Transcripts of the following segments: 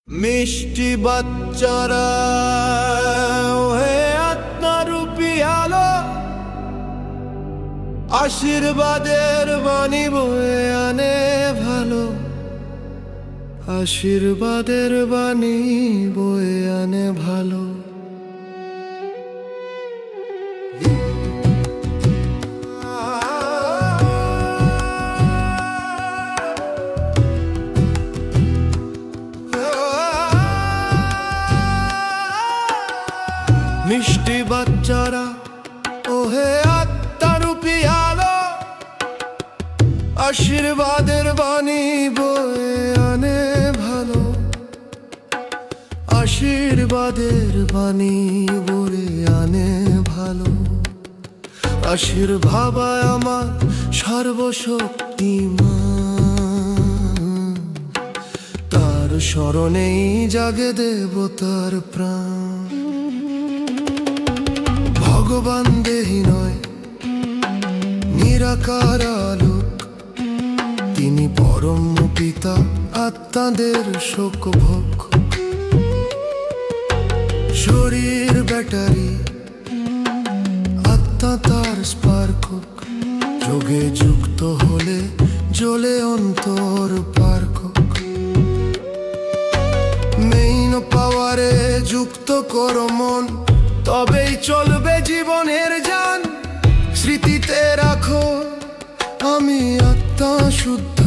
মিষ্টি বাচ্চারা হে আত্মারূপী আলো, আশীর্বাদের বাণী বয়ে আনে ভালো, আশীর্বাদের বাণী বয়ে আনে ভালো। মিষ্টি বাচ্চারা ওহে আত্মারূপী আলো, আশীর্বাদের বাণী বয়ে আনে ভালো, আশীর্বাদের বাণী বয়ে আনে ভালো। আশীর্বাদ আমার সর্বশক্তিমান, তার স্মরণেই জাগে দেবতার প্রাণ। ভগবান দেহি নয়, নিরাকার আলোক, তিনি পরম পিতা, আত্মাদের শোক ভোগ। শরীর ব্যাটারি, আত্মা তার স্পার্ক, যোগে যুক্ত হলে জ্বলে অন্তর পার্ক। মেইন পাওয়ারে যুক্ত করো মন, তবেই চলবে জীবনের যান। স্মৃতিতে রাখো আমি আত্মা শুদ্ধ,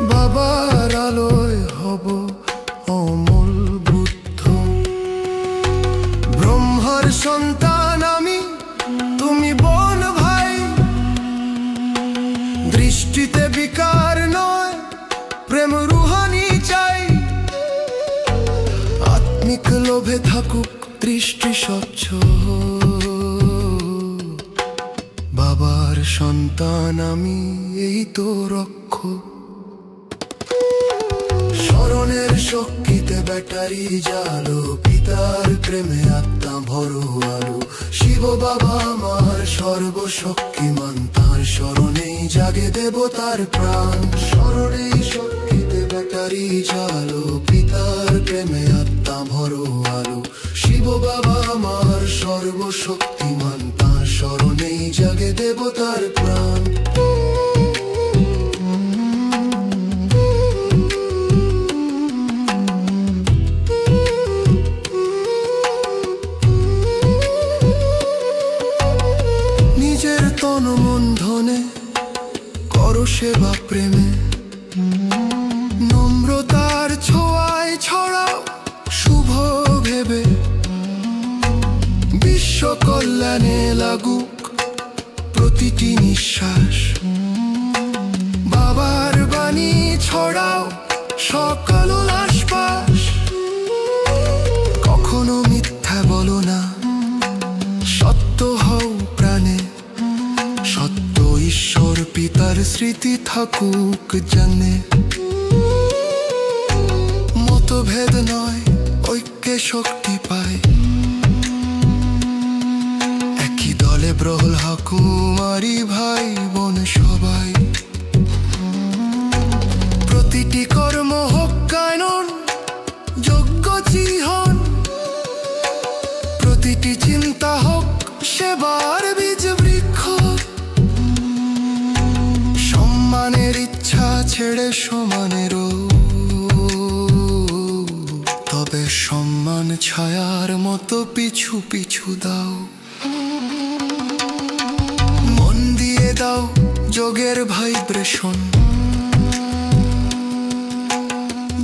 বাবার আলোয় হব অমল বুদ্ধ। ব্রহ্মার সন্তান আমি, তুমি বোন ভাই, দৃষ্টিতে বিকার নয়, প্রেম রুহানি চাই। আত্মিক লোভে থাকুক দৃষ্টি স্বচ্ছ, বাবার সন্তান আমি, এই তো রক্ষ। স্মরণের শক্তিতে ব্যাটারি জালো, পিতার প্রেমে আত্মা ভরো আলো। শিব বাবা আমার সর্বশক্তিমান, তার স্মরণেই জাগে দেবতার প্রাণ। স্মরণেই শক্তিতে ব্যাটারি জালো, পিতার প্রেমে আত্মা ভরো আলো। শিব বাবা আমার সর্বশক্তিমান, তার স্মরণেই জাগে দেবতার প্রাণ। নিজের তন মন ধনে করো সেবা প্রেমে, নম্রতার ছোঁয়ায় ছড়াও শুভ ভেবে। বিশ্ব কল্যাণে লাগুক প্রতিটি নিঃশ্বাস, বাবার বাণী ছড়াও সকল আশপাশ। কখনো মিথ্যা বলো না, সত্য হও প্রাণে, সত্য ঈশ্বর পিতার স্মৃতি থাকুক জানে। মতভেদ নয়, ঐক্যে শক্তি পায়, একই দলে ব্রহল হাকুমারি ভাই বোন সবাই। প্রতিটি কর্ম হোক কায়ন যোগ্য চিহ্ন, প্রতিটি চিন্তা হোক সেবার বীজ বৃক্ষ। সম্মানের ইচ্ছা ছেড়ে সমানেরও, তবে সম্মান ছায়ার মতো পিছু পিছু দাও। মন দিয়ে দাও যোগের ভাইব্রেশন,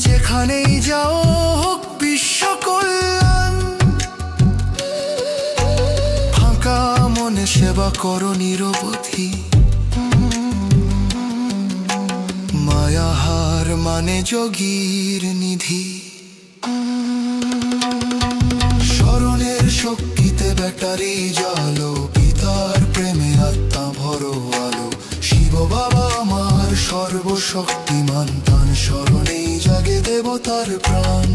যেখানেই যাও হোক বিশ্ব কল্যাণ। ফাঁকা মনে সেবা করো নিরবধি, মায়াহার মানে যোগীর নিধি। স্মরণের শক্তিতে ব্যাটারি জালো, পিতার প্রেমে আত্মা ভরো আলো। শিব বাবা আমার সর্বশক্তিমান, তার স্মরণেই জাগে দেবতার প্রাণ।